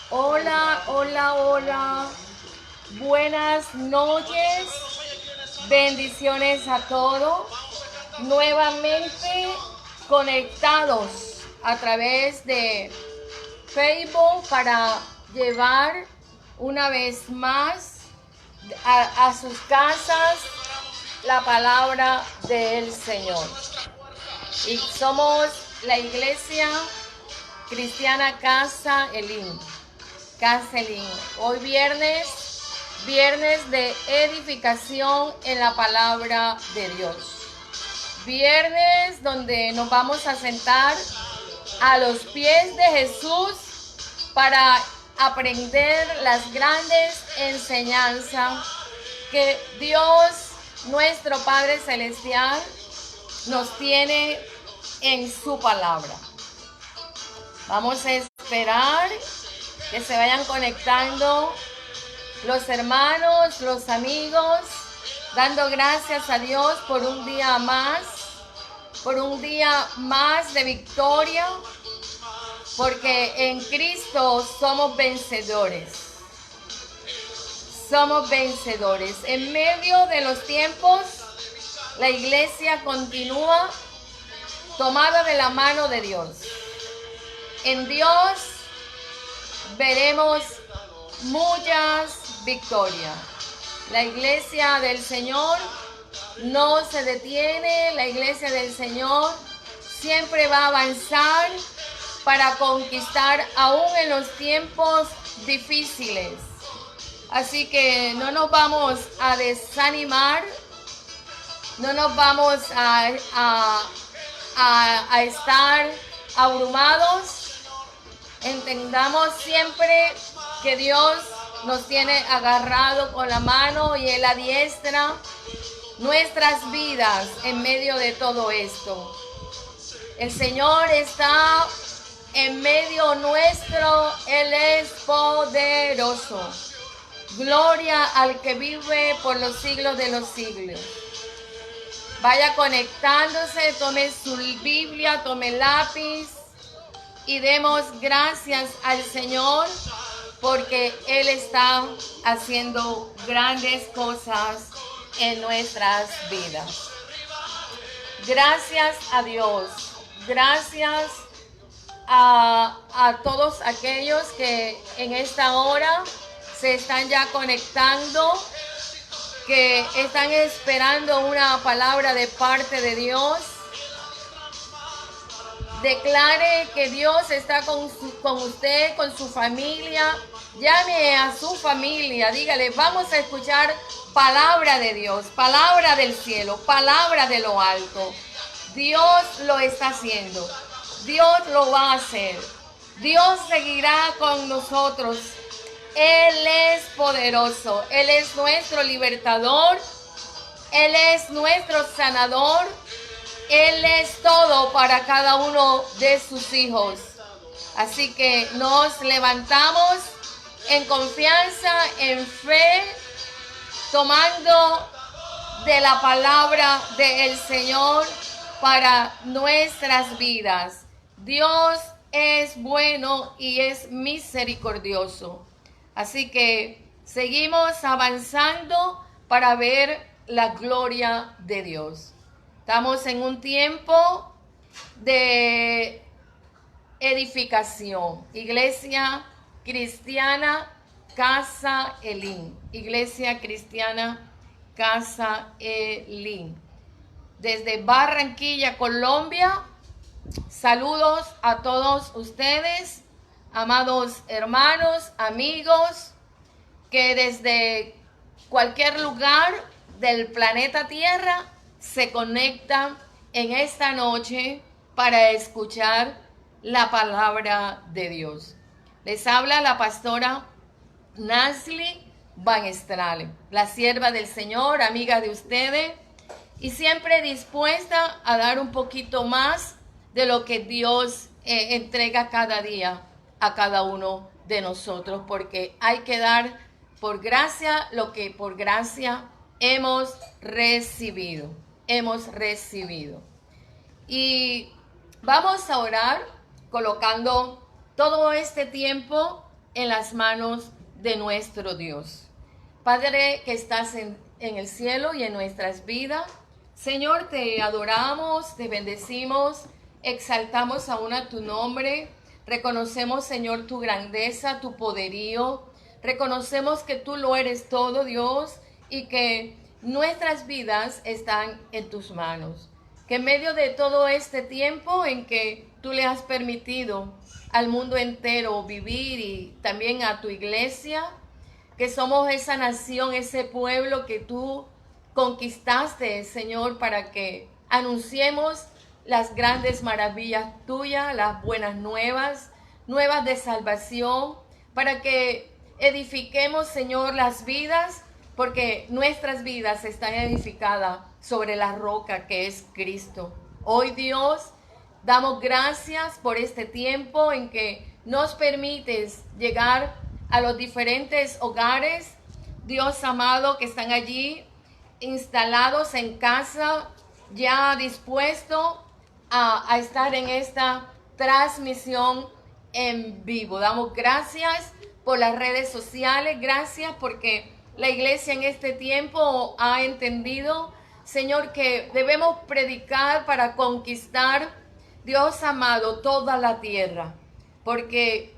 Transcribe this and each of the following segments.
Hola, hola, hola. Buenas noches. Bendiciones a todos. Nuevamente conectados a través de Facebook para llevar una vez más a sus casas la palabra del Señor. Y somos la iglesia cristiana Casa Elim. Casa Elim. Hoy viernes de edificación en la palabra de Dios. Viernes donde nos vamos a sentar a los pies de Jesús para aprender las grandes enseñanzas que Dios, nuestro Padre Celestial, nos tiene en su palabra. Vamos a esperar que se vayan conectando los hermanos, los amigos, dando gracias a Dios por un día más de victoria, porque en Cristo somos vencedores. Somos vencedores. En medio de los tiempos, la iglesia continúa tomada de la mano de Dios. En Dios veremos muchas victorias. La iglesia del Señor no se detiene. La iglesia del Señor siempre va a avanzar para conquistar aún en los tiempos difíciles. Así que no nos vamos a desanimar, no nos vamos a estar abrumados. Entendamos siempre que Dios nos tiene agarrado con la mano y Él adiestra nuestras vidas en medio de todo esto. El Señor está en medio nuestro, Él es poderoso. Gloria al que vive por los siglos de los siglos. Vaya conectándose, tome su Biblia, tome lápiz y demos gracias al Señor porque Él está haciendo grandes cosas en nuestras vidas. Gracias a Dios, gracias a todos aquellos que en esta hora se están ya conectando, que están esperando una palabra de parte de Dios. Declare que Dios está con usted, con su familia. Llame a su familia, dígale, vamos a escuchar palabra de Dios, palabra del cielo, palabra de lo alto. Dios lo está haciendo, Dios lo va a hacer, Dios seguirá con nosotros. Él es poderoso, Él es nuestro libertador, Él es nuestro sanador, Él es todo para cada uno de sus hijos. Así que nos levantamos en confianza, en fe, tomando de la palabra del Señor para nuestras vidas. Dios es bueno y es misericordioso. Así que seguimos avanzando para ver la gloria de Dios. Estamos en un tiempo de edificación. Iglesia Cristiana Casa Elim. Iglesia Cristiana Casa Elim. Desde Barranquilla, Colombia, saludos a todos ustedes, amados hermanos, amigos, que desde cualquier lugar del planeta Tierra se conectan en esta noche para escuchar la palabra de Dios. Les habla la pastora Nasli Van Estrale, la sierva del Señor, amiga de ustedes, y siempre dispuesta a dar un poquito más de lo que Dios entrega cada día a cada uno de nosotros, porque hay que dar por gracia lo que por gracia hemos recibido. Y vamos a orar colocando todo este tiempo en las manos de nuestro Dios. Padre que estás en el cielo y en nuestras vidas, Señor, te adoramos, te bendecimos, exaltamos aún a tu nombre, reconocemos, Señor, tu grandeza, tu poderío, reconocemos que tú lo eres todo, Dios, y que nuestras vidas están en tus manos. Que en medio de todo este tiempo en que tú le has permitido al mundo entero vivir y también a tu iglesia, que somos esa nación, ese pueblo que tú conquistaste, Señor, para que anunciemos las grandes maravillas tuyas, las buenas nuevas, nuevas de salvación, para que edifiquemos, Señor, las vidas, porque nuestras vidas están edificadas sobre la roca que es Cristo. Hoy, Dios, damos gracias por este tiempo en que nos permites llegar a los diferentes hogares, Dios amado, que están allí instalados en casa, ya dispuestos a estar en esta transmisión en vivo. Damos gracias por las redes sociales, gracias porque la iglesia en este tiempo ha entendido, Señor, que debemos predicar para conquistar, Dios amado, toda la tierra, porque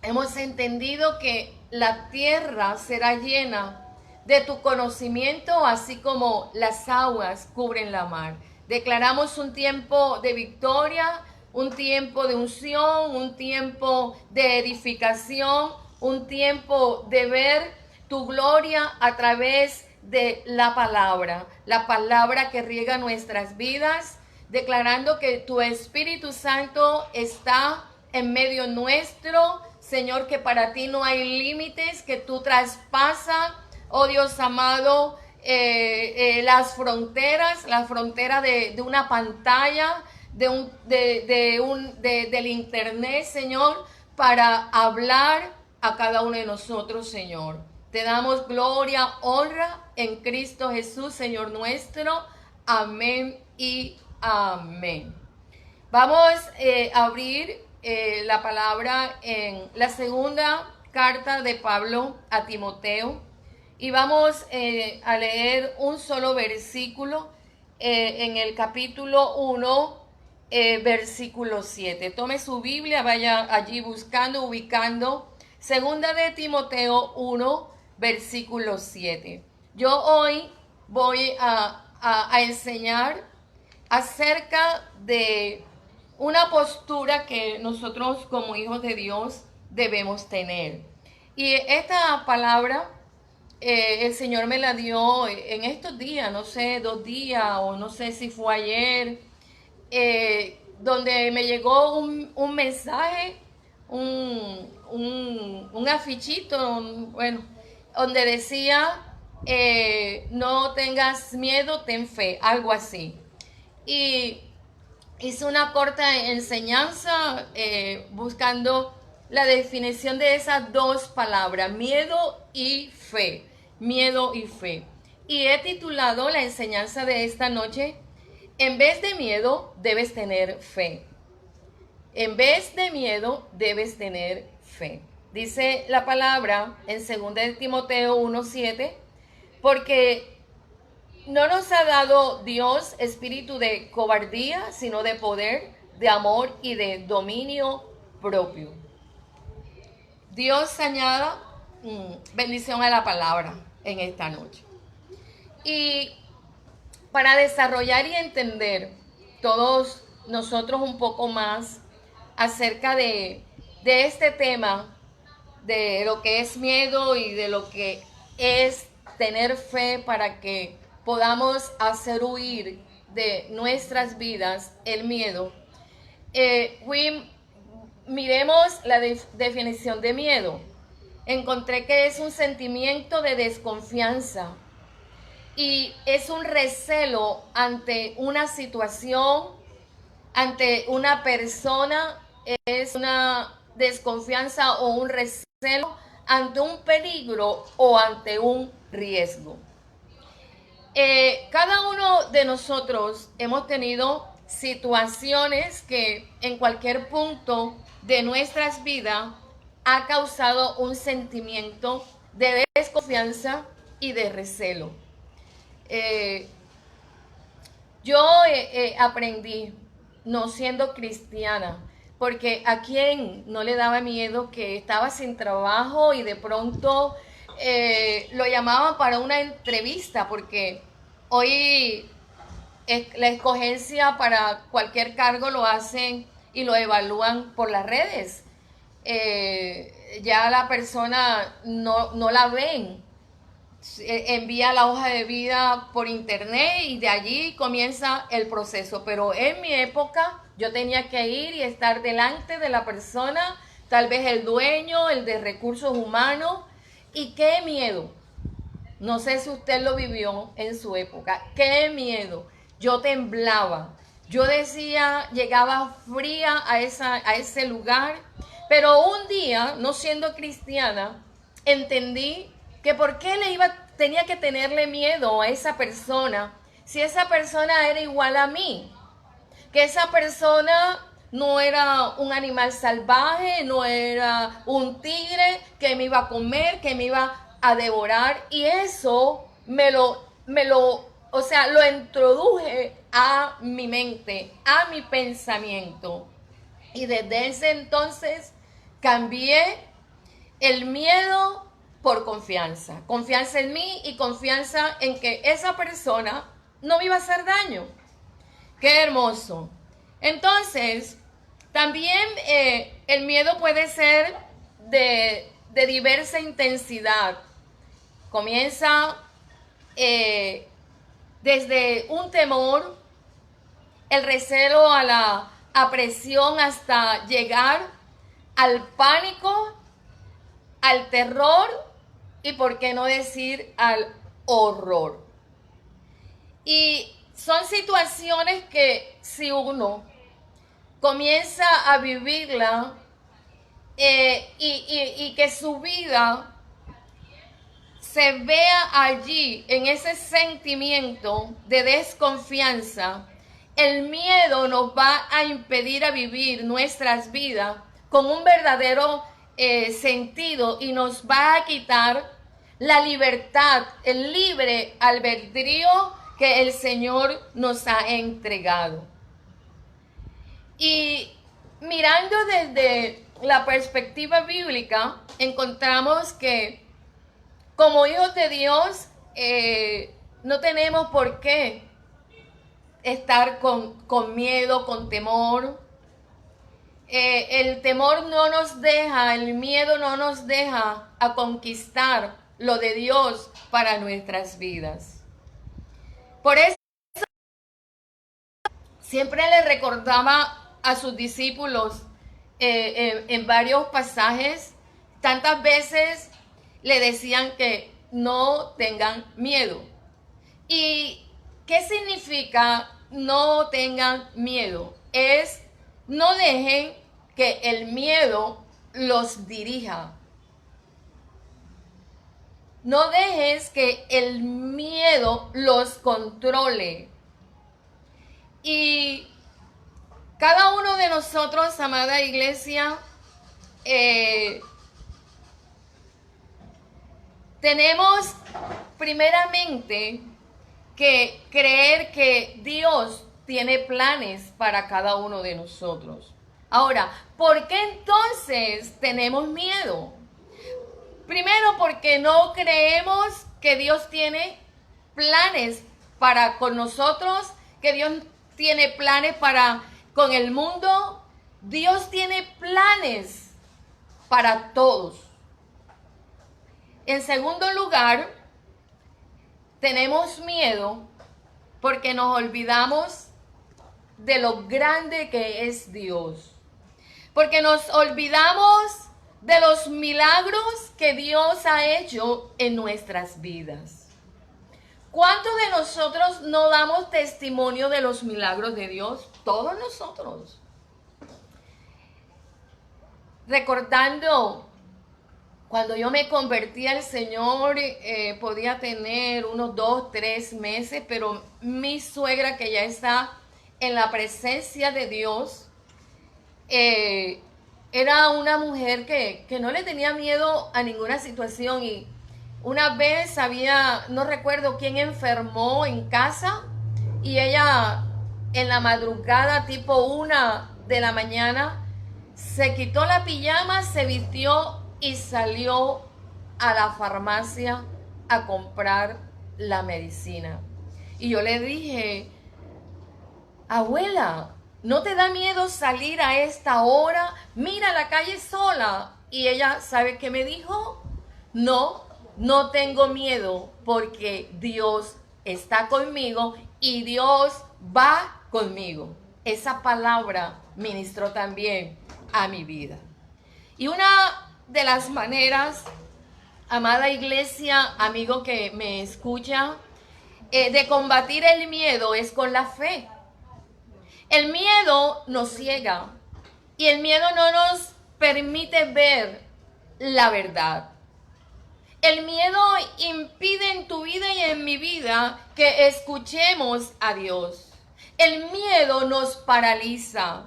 hemos entendido que la tierra será llena de tu conocimiento, así como las aguas cubren la mar. Declaramos un tiempo de victoria, un tiempo de unción, un tiempo de edificación, un tiempo de ver tu gloria a través de la palabra que riega nuestras vidas, declarando que tu Espíritu Santo está en medio nuestro, Señor, que para ti no hay límites, que tú traspasas, oh Dios amado, las fronteras, la frontera de una pantalla, del internet, Señor, para hablar a cada uno de nosotros, Señor. Te damos gloria, honra en Cristo Jesús, Señor nuestro. Amén y amén. Vamos a abrir la palabra en la segunda carta de Pablo a Timoteo y vamos a leer un solo versículo en el capítulo 1, versículo 7. Tome su Biblia, vaya allí buscando, ubicando. Segunda de Timoteo 1, versículo 7. Yo hoy voy a enseñar acerca de una postura que nosotros como hijos de Dios debemos tener. Y esta palabra el Señor me la dio en estos días, no sé, 2 días o no sé si fue ayer, donde me llegó un mensaje, un afichito, bueno, donde decía, no tengas miedo, ten fe, algo así. Y hice una corta enseñanza buscando la definición de esas dos palabras, miedo y fe, miedo y fe. Y he titulado la enseñanza de esta noche, en vez de miedo, debes tener fe. En vez de miedo, debes tener fe. Dice la palabra en 2 de Timoteo 1:7, porque no nos ha dado Dios espíritu de cobardía, sino de poder, de amor y de dominio propio. Dios añada bendición a la palabra en esta noche. Y para desarrollar y entender todos nosotros un poco más acerca de este tema, de lo que es miedo y de lo que es tener fe para que podamos hacer huir de nuestras vidas el miedo. Miremos la definición de miedo. Encontré que es un sentimiento de desconfianza y es un recelo ante una situación, ante una persona, es una desconfianza o un recelo ante un peligro o ante un riesgo. Cada uno de nosotros hemos tenido situaciones que en cualquier punto de nuestras vidas ha causado un sentimiento de desconfianza y de recelo. Eh, yo aprendí, no siendo cristiana, porque a quien no le daba miedo que estaba sin trabajo y de pronto lo llamaban para una entrevista, porque hoy la escogencia para cualquier cargo lo hacen y lo evalúan por las redes. Ya la persona no la ven, envía la hoja de vida por internet y de allí comienza el proceso. Pero en mi época yo tenía que ir y estar delante de la persona, tal vez el dueño, el de recursos humanos, y qué miedo. No sé si usted lo vivió en su época. Qué miedo. Yo temblaba. Yo decía, llegaba fría a ese lugar. Pero un día, no siendo cristiana, entendí que por qué tenía que tenerle miedo a esa persona si esa persona era igual a mí. Que esa persona no era un animal salvaje, no era un tigre que me iba a comer, que me iba a devorar. Y eso lo introduje a mi mente, a mi pensamiento. Y desde ese entonces cambié el miedo por confianza. Confianza en mí y confianza en que esa persona no me iba a hacer daño. Qué hermoso. Entonces, también el miedo puede ser de diversa intensidad. Comienza desde un temor, el recelo a la apresión hasta llegar al pánico, al terror y, por qué no decir, al horror. Y son situaciones que si uno comienza a vivirla y que su vida se vea allí en ese sentimiento de desconfianza, el miedo nos va a impedir a vivir nuestras vidas con un verdadero sentido y nos va a quitar la libertad, el libre albedrío que el Señor nos ha entregado. Y mirando desde la perspectiva bíblica, encontramos que como hijos de Dios no tenemos por qué estar con miedo, con temor. El temor no nos deja, el miedo no nos deja a conquistar lo de Dios para nuestras vidas. Por eso siempre le recordaba a sus discípulos en varios pasajes, tantas veces le decían que no tengan miedo. ¿Y qué significa no tengan miedo? Es no dejen que el miedo los dirija. No dejes que el miedo los controle. Y cada uno de nosotros, amada iglesia, tenemos primeramente que creer que Dios tiene planes para cada uno de nosotros. Ahora, ¿por qué entonces tenemos miedo? Primero, porque no creemos que Dios tiene planes para con nosotros, que Dios tiene planes para con el mundo. Dios tiene planes para todos. En segundo lugar, tenemos miedo porque nos olvidamos de lo grande que es Dios. Porque nos olvidamos de los milagros que Dios ha hecho en nuestras vidas. ¿Cuántos de nosotros no damos testimonio de los milagros de Dios? Todos nosotros. Recordando cuando yo me convertí al Señor, podía tener unos 2, 3 meses, pero mi suegra, que ya está en la presencia de Dios. Era una mujer que no le tenía miedo a ninguna situación, y una vez no recuerdo quién enfermó en casa, y ella en la madrugada tipo 1 de la mañana se quitó la pijama, se vistió y salió a la farmacia a comprar la medicina. Y yo le dije: abuela, ¿no te da miedo salir a esta hora? Mira la calle sola. Y ella, ¿sabe qué me dijo? No, no tengo miedo porque Dios está conmigo y Dios va conmigo. Esa palabra ministró también a mi vida. Y una de las maneras, amada iglesia, amigo que me escucha, de combatir el miedo es con la fe. El miedo nos ciega y el miedo no nos permite ver la verdad. El miedo impide en tu vida y en mi vida que escuchemos a Dios. El miedo nos paraliza.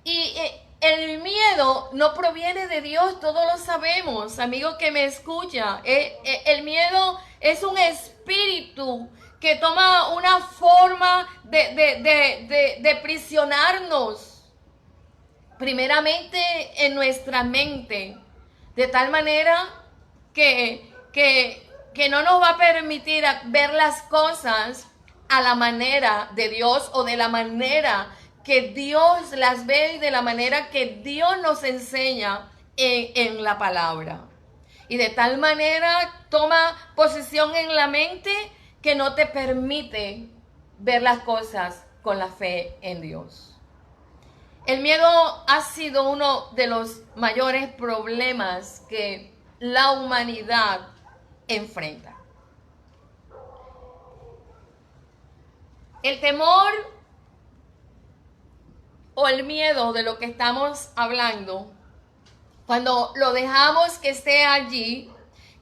Y el miedo no proviene de Dios, todos lo sabemos, amigo que me escucha. El miedo es un espíritu que toma una forma de prisionarnos, primeramente en nuestra mente, de tal manera que no nos va a permitir ver las cosas a la manera de Dios, o de la manera que Dios las ve, y de la manera que Dios nos enseña en la palabra. Y de tal manera toma posesión en la mente que no te permite ver las cosas con la fe en Dios. El miedo ha sido uno de los mayores problemas que la humanidad enfrenta. El temor o el miedo de lo que estamos hablando, cuando lo dejamos que esté allí,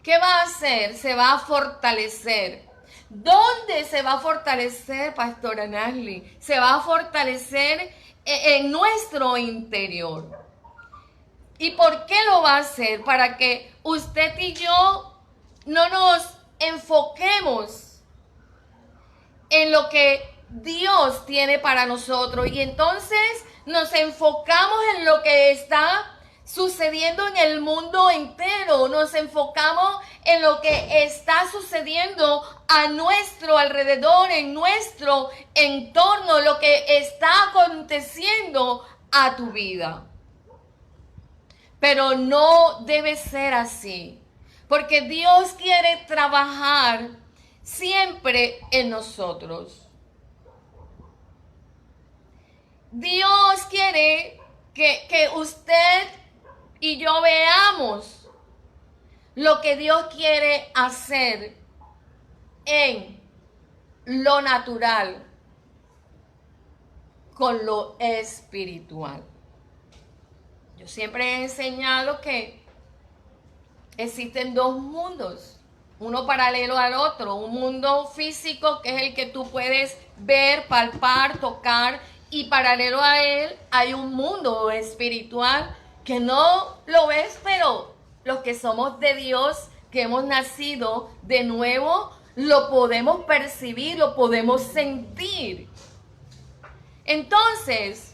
¿qué va a hacer? Se va a fortalecer. ¿Dónde se va a fortalecer, Pastora Nasli? Se va a fortalecer en nuestro interior. ¿Y por qué lo va a hacer? Para que usted y yo no nos enfoquemos en lo que Dios tiene para nosotros, y entonces nos enfocamos en lo que está sucediendo en el mundo entero, nos enfocamos en lo que está sucediendo a nuestro alrededor, en nuestro entorno, lo que está aconteciendo a tu vida. Pero no debe ser así, porque Dios quiere trabajar siempre en nosotros. Dios quiere que usted y yo veamos lo que Dios quiere hacer en lo natural con lo espiritual. Yo siempre he enseñado que existen dos mundos, uno paralelo al otro: un mundo físico, que es el que tú puedes ver, palpar, tocar, y paralelo a él hay un mundo espiritual que no lo ves, pero los que somos de Dios, que hemos nacido de nuevo, lo podemos percibir, lo podemos sentir. Entonces,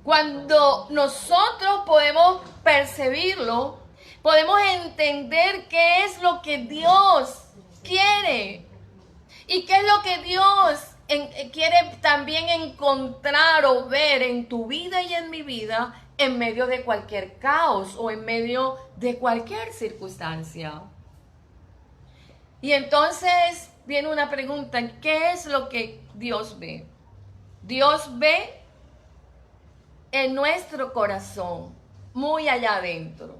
cuando nosotros podemos percibirlo, podemos entender qué es lo que Dios quiere y qué es lo que Dios quiere también encontrar o ver en tu vida y en mi vida, en medio de cualquier caos o en medio de cualquier circunstancia. Y entonces viene una pregunta: ¿qué es lo que Dios ve? Dios ve en nuestro corazón, muy allá adentro.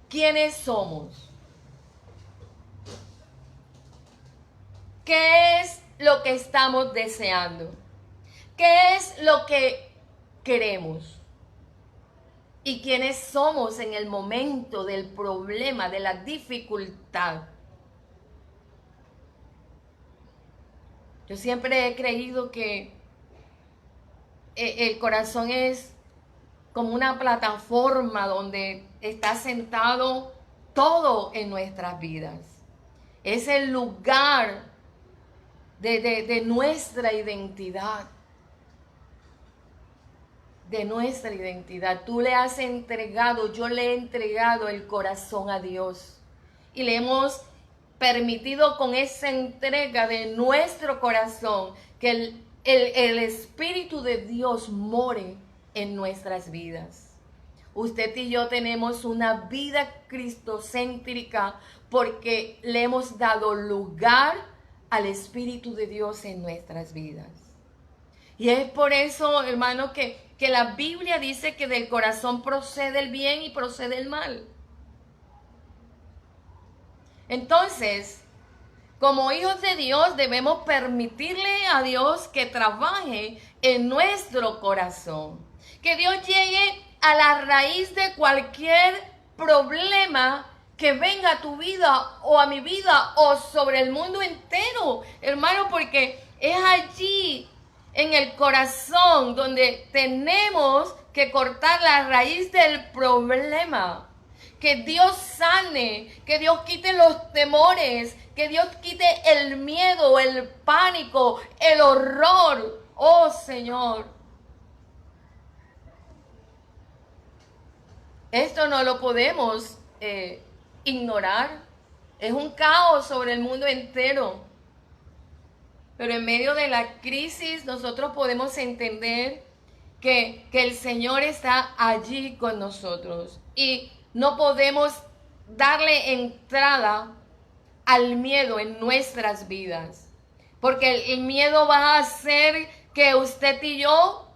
¿Quiénes somos? ¿Qué es lo que estamos deseando? ¿Qué es lo que queremos? ¿Y quiénes somos en el momento del problema, de la dificultad? Yo siempre he creído que el corazón es como una plataforma donde está sentado todo en nuestras vidas. Es el lugar de nuestra identidad. De nuestra identidad. Tú le has entregado, yo le he entregado el corazón a Dios. Y le hemos permitido con esa entrega de nuestro corazón que el Espíritu de Dios more en nuestras vidas. Usted y yo tenemos una vida cristocéntrica porque le hemos dado lugar al Espíritu de Dios en nuestras vidas. Y es por eso, hermano, que la Biblia dice que del corazón procede el bien y procede el mal. Entonces, como hijos de Dios debemos permitirle a Dios que trabaje en nuestro corazón. Que Dios llegue a la raíz de cualquier problema que venga a tu vida o a mi vida o sobre el mundo entero, hermano, porque es allí en el corazón donde tenemos que cortar la raíz del problema. Que Dios sane, que Dios quite los temores, que Dios quite el miedo, el pánico, el horror. Oh Señor. Esto no lo podemos ignorar. Es un caos sobre el mundo entero. Pero en medio de la crisis nosotros podemos entender que el Señor está allí con nosotros. Y no podemos darle entrada al miedo en nuestras vidas. Porque el miedo va a hacer que usted y yo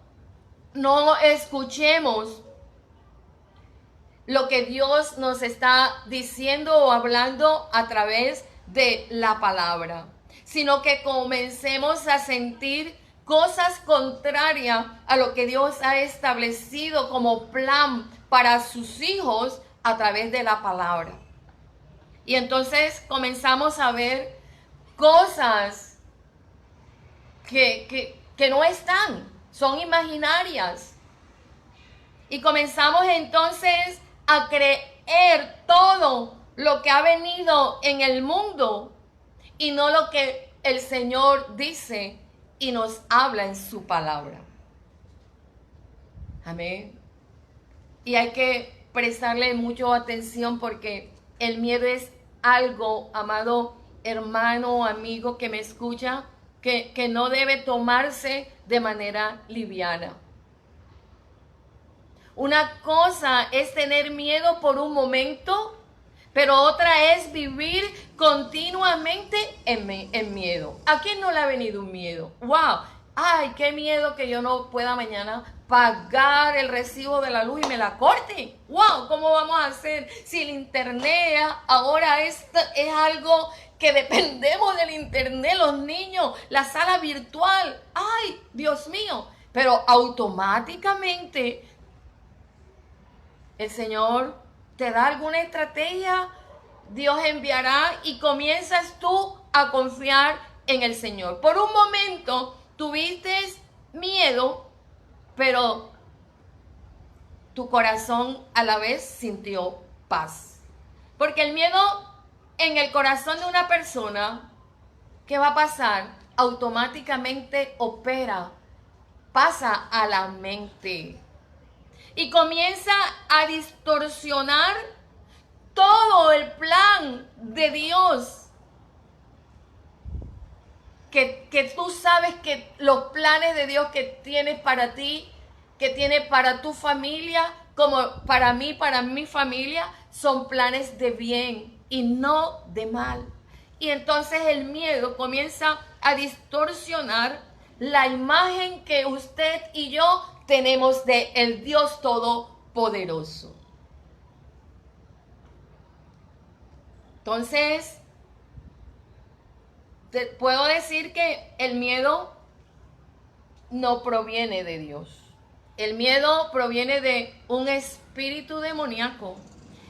no escuchemos lo que Dios nos está diciendo o hablando a través de la palabra, sino que comencemos a sentir cosas contrarias a lo que Dios ha establecido como plan para sus hijos a través de la palabra. Y entonces comenzamos a ver cosas que no están, son imaginarias. Y comenzamos entonces a creer todo lo que ha venido en el mundo y no lo que el Señor dice y nos habla en su palabra. Amén. Y hay que prestarle mucha atención porque el miedo es algo, amado hermano, amigo que me escucha, que no debe tomarse de manera liviana. Una cosa es tener miedo por un momento, pero otra es vivir continuamente en miedo. ¿A quién no le ha venido un miedo? ¡Wow! ¡Ay, qué miedo que yo no pueda mañana pagar el recibo de la luz y me la corte! ¡Wow! ¿Cómo vamos a hacer si el internet ahora es algo que dependemos del internet, los niños, la sala virtual? ¡Ay, Dios mío! Pero automáticamente el Señor te da alguna estrategia, Dios enviará y comienzas tú a confiar en el Señor. Por un momento tuviste miedo, pero tu corazón a la vez sintió paz. Porque el miedo en el corazón de una persona, ¿qué va a pasar? Automáticamente opera, pasa a la mente. Y comienza a distorsionar todo el plan de Dios. Que tú sabes que los planes de Dios que tiene para ti, que tiene para tu familia, como para mí, para mi familia, son planes de bien y no de mal. Y entonces el miedo comienza a distorsionar la imagen que usted y yo tenemos de el Dios Todopoderoso. Entonces, te puedo decir que el miedo no proviene de Dios. El miedo proviene de un espíritu demoníaco.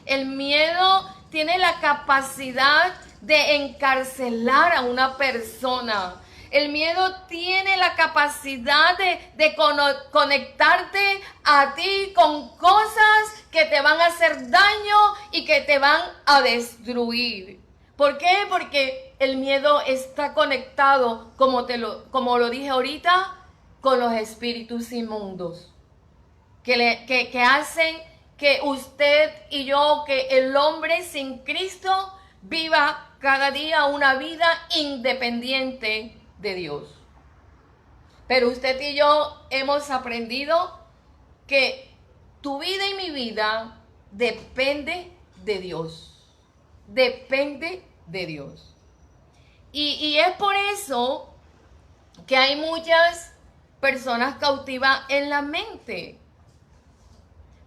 El miedo tiene la capacidad de encarcelar a una persona. El miedo tiene la capacidad de conectarte a ti con cosas que te van a hacer daño y que te van a destruir. ¿Por qué? Porque el miedo está conectado, como lo dije ahorita, con los espíritus inmundos. Que hacen que usted y yo, que el hombre sin Cristo viva cada día una vida independiente de Dios. Pero usted y yo hemos aprendido que tu vida y mi vida depende de Dios. Depende de Dios. Y es por eso que hay muchas personas cautivas en la mente.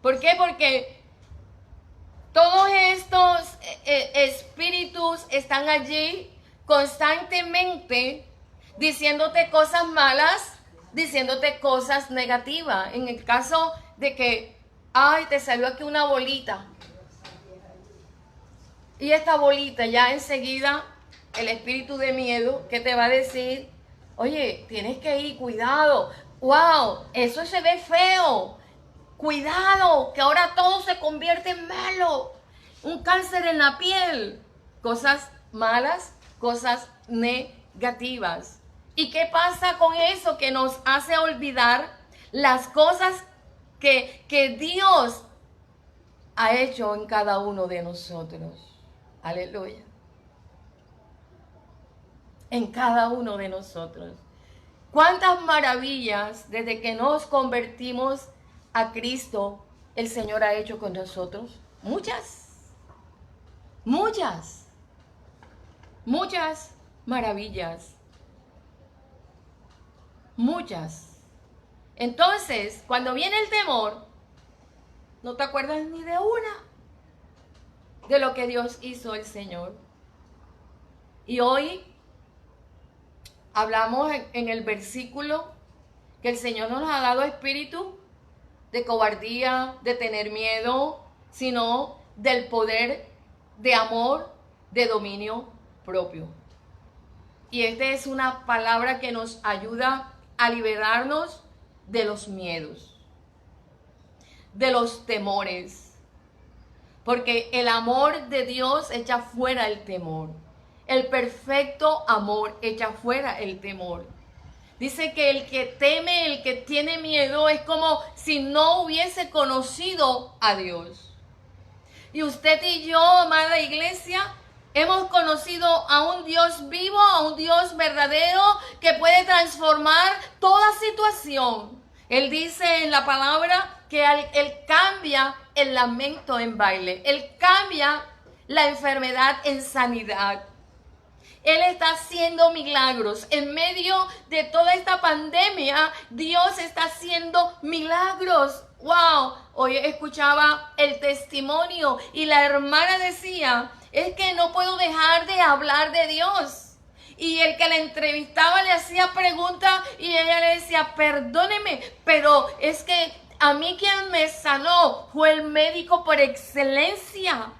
¿Por qué? Porque todos estos espíritus están allí constantemente diciéndote cosas malas, diciéndote cosas negativas. En el caso de que, ay, te salió aquí una bolita. Y esta bolita ya enseguida, el espíritu de miedo que te va a decir, oye, tienes que ir, cuidado. Wow, eso se ve feo. Cuidado, que ahora todo se convierte en malo. Un cáncer en la piel. Cosas malas, cosas negativas. ¿Y qué pasa con eso? Que nos hace olvidar las cosas que Dios ha hecho en cada uno de nosotros. Aleluya. En cada uno de nosotros. ¿Cuántas maravillas desde que nos convertimos a Cristo el Señor ha hecho con nosotros? Muchas. Muchas. Muchas maravillas. Muchas. Entonces, cuando viene el temor, no te acuerdas ni de una de lo que Dios hizo el Señor. Y hoy hablamos en el versículo que el Señor nos ha dado espíritu de cobardía, de tener miedo, sino del poder de amor, de dominio propio. Y esta es una palabra que nos ayuda a liberarnos de los miedos, de los temores. Porque el amor de Dios echa fuera el temor. El perfecto amor echa fuera el temor. Dice que el que teme, el que tiene miedo, es como si no hubiese conocido a Dios. Y usted y yo, amada iglesia, hemos conocido a un Dios vivo, a un Dios verdadero que puede transformar toda situación. Él dice en la palabra que Él cambia el lamento en baile. Él cambia la enfermedad en sanidad. Él está haciendo milagros. En medio de toda esta pandemia, Dios está haciendo milagros. ¡Wow! Hoy escuchaba el testimonio y la hermana decía, es que no puedo dejar de hablar de Dios. Y el que la entrevistaba le hacía preguntas y ella le decía, perdóneme, pero es que a mí quien me sanó fue el médico por excelencia.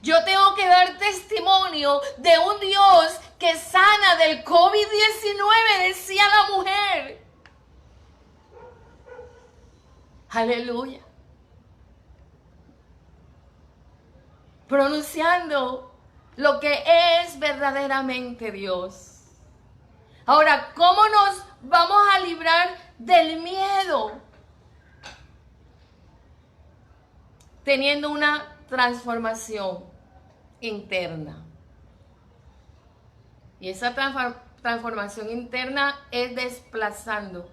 Yo tengo que dar testimonio de un Dios que sana del COVID-19, decía la mujer. Aleluya. Pronunciando lo que es verdaderamente Dios. Ahora, ¿cómo nos vamos a librar del miedo? Teniendo una transformación interna. Y esa transformación interna es desplazando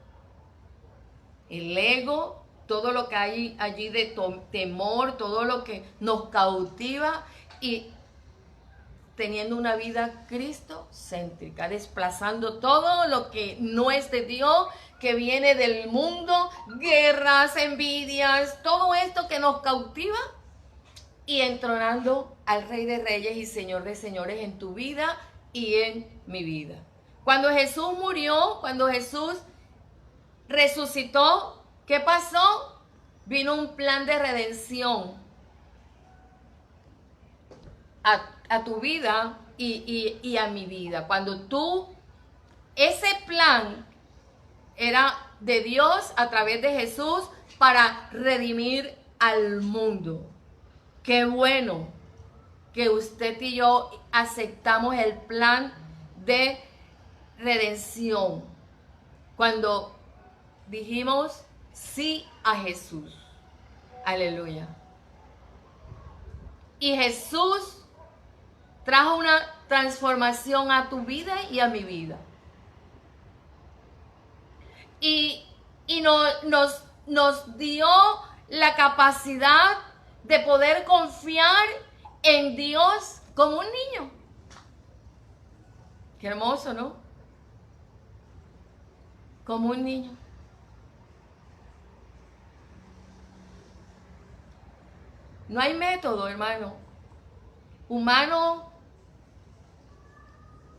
el ego, todo lo que hay allí de temor, todo lo que nos cautiva y teniendo una vida cristocéntrica, desplazando todo lo que no es de Dios, que viene del mundo, guerras, envidias, todo esto que nos cautiva y entronando al Rey de Reyes y Señor de Señores en tu vida y en mi vida. Cuando Jesús murió, cuando Jesús resucitó, ¿qué pasó? Vino un plan de redención a tu vida y a mi vida. Ese plan era de Dios a través de Jesús para redimir al mundo. Qué bueno que usted y yo aceptamos el plan de redención cuando dijimos sí a Jesús. Aleluya. Y Jesús trajo una transformación a tu vida y a mi vida. Y nos dio la capacidad de poder confiar en Dios como un niño. Qué hermoso, ¿no? Como un niño. No hay método, hermano. Humano,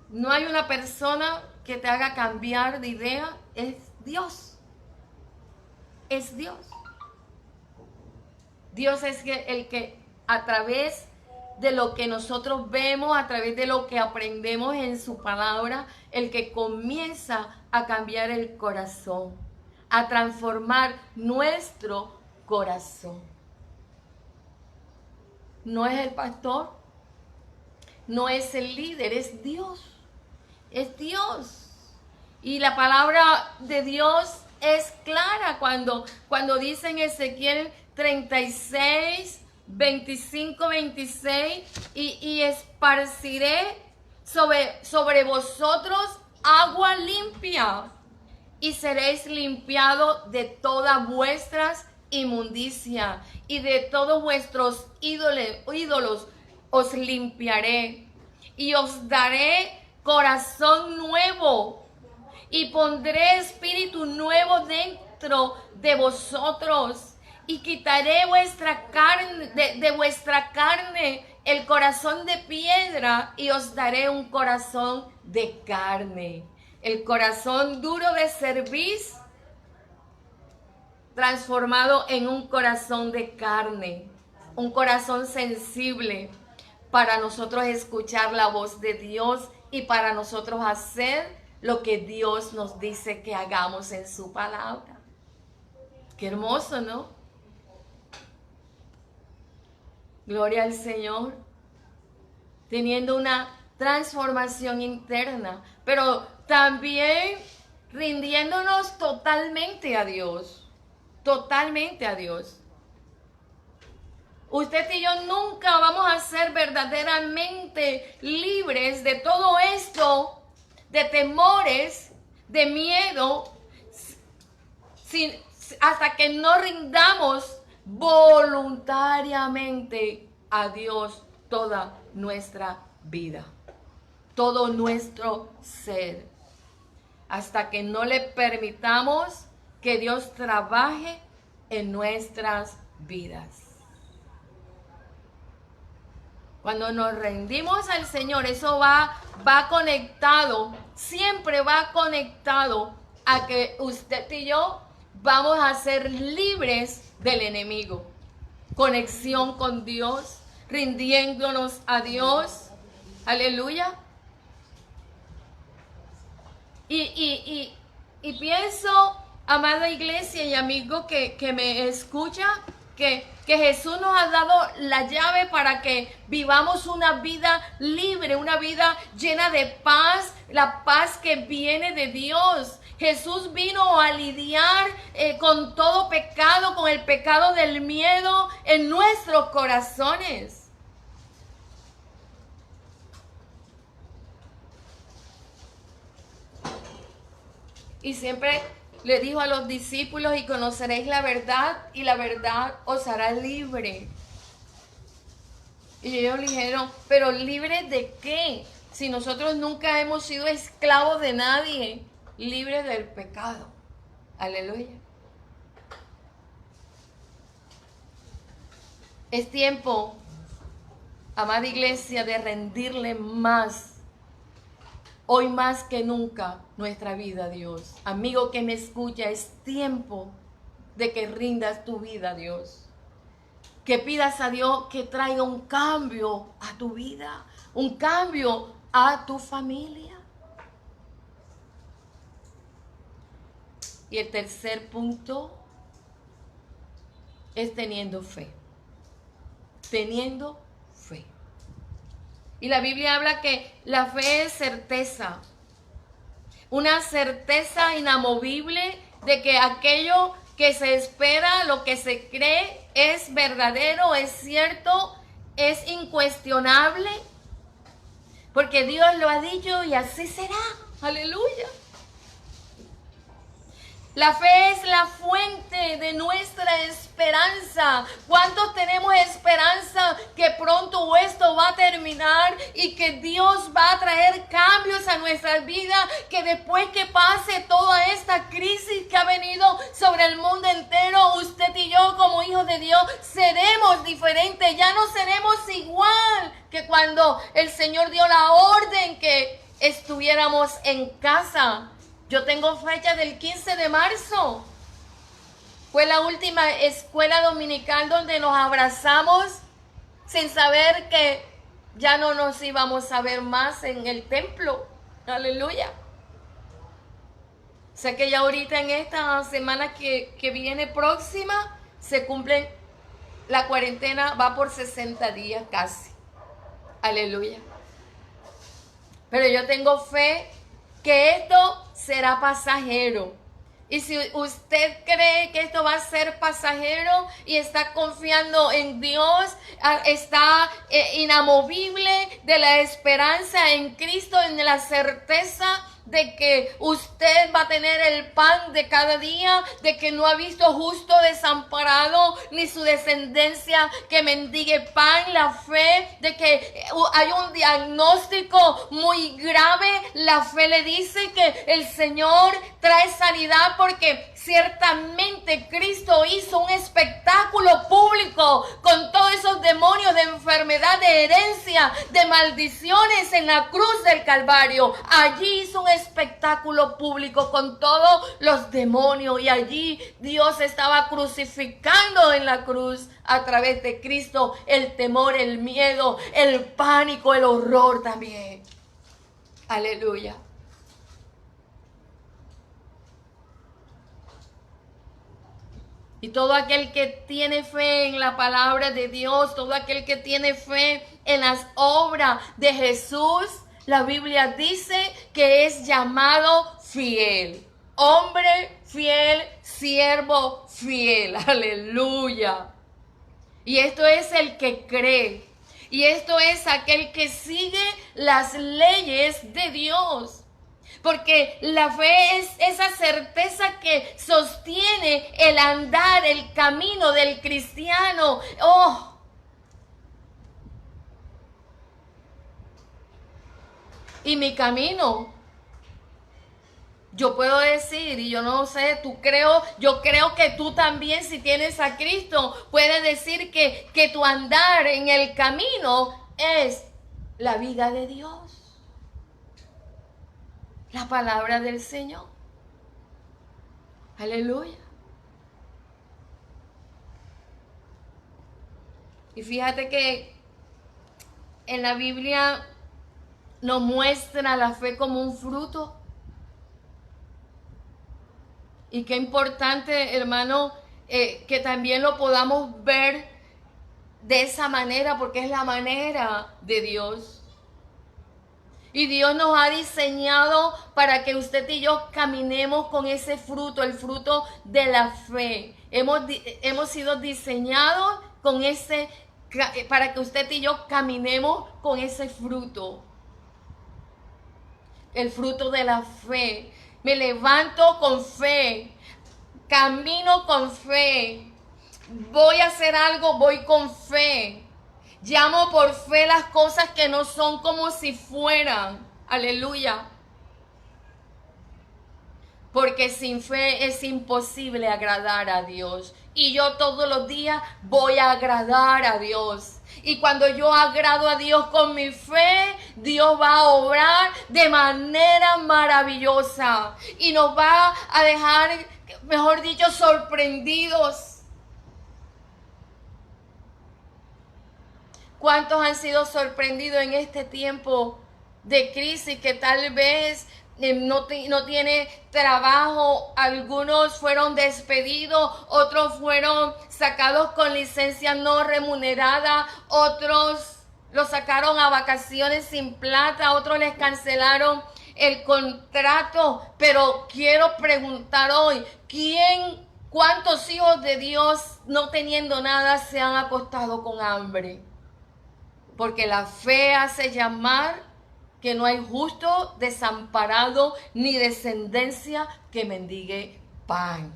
no hay una persona que te haga cambiar de idea. Es Dios. Es Dios. Dios es el que a través de lo que nosotros vemos, a través de lo que aprendemos en su palabra, el que comienza a cambiar el corazón, a transformar nuestro corazón. No es el pastor, no es el líder, es Dios. Es Dios. Y la palabra de Dios es clara cuando dice en Ezequiel 36, 25, 26, y esparciré sobre vosotros agua limpia, y seréis limpiados de todas vuestras inmundicia, y de todos vuestros ídolos os limpiaré, y os daré corazón nuevo, y pondré espíritu nuevo dentro de vosotros, y quitaré de vuestra carne el corazón de piedra, y os daré un corazón de carne. El corazón duro de cerviz transformado en un corazón de carne, un corazón sensible para nosotros escuchar la voz de Dios y para nosotros hacer lo que Dios nos dice que hagamos en su palabra. Qué hermoso, ¿no? Gloria al Señor. Teniendo una transformación interna, pero también rindiéndonos totalmente a Dios. Totalmente a Dios. Usted y yo nunca vamos a ser verdaderamente libres de todo esto, de temores, de miedo, hasta que no rindamos voluntariamente a Dios toda nuestra vida, todo nuestro ser, hasta que no le permitamos que Dios trabaje en nuestras vidas. Cuando nos rendimos al Señor, eso va conectado, siempre va conectado a que usted y yo vamos a ser libres del enemigo. Conexión con Dios, rindiéndonos a Dios. Aleluya. Y pienso, amada iglesia y amigo que me escucha, que Jesús nos ha dado la llave para que vivamos una vida libre, una vida llena de paz, la paz que viene de Dios. Jesús vino a lidiar con todo pecado, con el pecado del miedo en nuestros corazones. Y siempre le dijo a los discípulos: y conoceréis la verdad, y la verdad os hará libre. Y ellos le dijeron: ¿pero libres de qué? Si nosotros nunca hemos sido esclavos de nadie. Libres del pecado. Aleluya. Es tiempo, amada iglesia, de rendirle más, hoy más que nunca, nuestra vida a Dios. Amigo que me escucha, es tiempo de que rindas tu vida a Dios. Que pidas a Dios que traiga un cambio a tu vida, un cambio a tu familia. Y el tercer punto es teniendo fe. Teniendo fe. Y la Biblia habla que la fe es certeza. Una certeza inamovible de que aquello que se espera, lo que se cree, es verdadero, es cierto, es incuestionable. Porque Dios lo ha dicho y así será. Aleluya. La fe es la fuente de nuestra esperanza. ¿Cuántos tenemos esperanza que pronto esto va a terminar y que Dios va a traer cambios a nuestras vidas? Que después que pase toda esta crisis que ha venido sobre el mundo entero, usted y yo como hijos de Dios seremos diferentes. Ya no seremos igual que cuando el Señor dio la orden que estuviéramos en casa. Yo tengo fecha del 15 de marzo. Fue la última escuela dominical donde nos abrazamos sin saber que ya no nos íbamos a ver más en el templo. Aleluya. Sé que ya ahorita en esta semana que viene próxima se cumplen la cuarentena, va por 60 días casi. Aleluya. Pero yo tengo fe que esto será pasajero. Y si usted cree que esto va a ser pasajero y está confiando en Dios, está inamovible de la esperanza en Cristo, en la certeza de que usted va a tener el pan de cada día, de que no ha visto justo desamparado, ni su descendencia que mendigue pan, la fe de que hay un diagnóstico muy grave, la fe le dice que el Señor trae sanidad porque ciertamente Cristo hizo un espectáculo público con todos esos demonios de enfermedad, de herencia, de maldiciones en la cruz del Calvario. Allí hizo un espectáculo público con todos los demonios y allí Dios estaba crucificando en la cruz a través de Cristo el temor, el miedo, el pánico, el horror también. Aleluya. Y todo aquel que tiene fe en la palabra de Dios, todo aquel que tiene fe en las obras de Jesús, la Biblia dice que es llamado fiel. Hombre fiel, siervo fiel. Aleluya. Y esto es el que cree. Y esto es aquel que sigue las leyes de Dios. Porque la fe es esa certeza que sostiene el andar, el camino del cristiano. Oh, y mi camino, yo puedo decir, y yo no sé, yo creo que tú también, si tienes a Cristo, puedes decir que tu andar en el camino es la vida de Dios. La palabra del Señor. Aleluya. Y fíjate que en la Biblia nos muestra la fe como un fruto. Y qué importante, hermano, que también lo podamos ver de esa manera, porque es la manera de Dios. Y Dios nos ha diseñado para que usted y yo caminemos con ese fruto, el fruto de la fe. Hemos sido diseñados con para que usted y yo caminemos con ese fruto. El fruto de la fe. Me levanto con fe. Camino con fe. Voy a hacer algo, voy con fe. Llamo por fe las cosas que no son como si fueran. Aleluya. Porque sin fe es imposible agradar a Dios. Y yo todos los días voy a agradar a Dios. Y cuando yo agrado a Dios con mi fe, Dios va a obrar de manera maravillosa. Y nos va a dejar, mejor dicho, sorprendidos. ¿Cuántos han sido sorprendidos en este tiempo de crisis, que tal vez no tiene trabajo, algunos fueron despedidos, otros fueron sacados con licencia no remunerada, otros los sacaron a vacaciones sin plata, otros les cancelaron el contrato. Pero quiero preguntar hoy, cuántos hijos de Dios no teniendo nada se han acostado con hambre? Porque la fe hace llamar que no hay justo desamparado ni descendencia que mendigue pan.